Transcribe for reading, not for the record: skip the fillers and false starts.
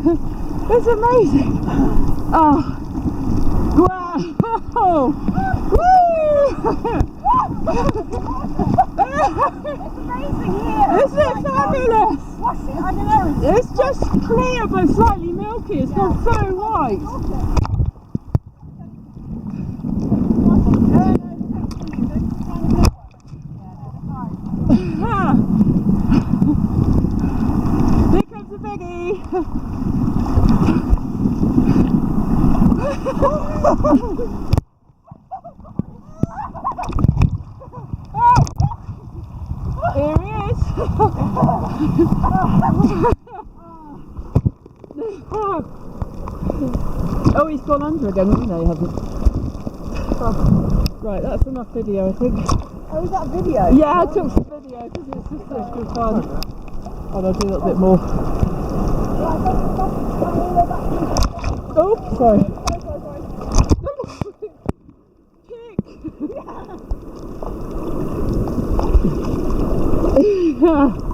It's amazing. Oh, wow. Woo! It's amazing here. Isn't it fabulous? What's it? I don't know. It's just clear but slightly milky. It's not so white. Here comes the biggie. Here he is. Oh, he's gone under again. No, he hasn't. Right, that's enough video, I think. Oh, is that a video? Yeah, I took some video because it's just so good fun. And I'll do a little bit more. Oh, sorry. Kick! Yeah.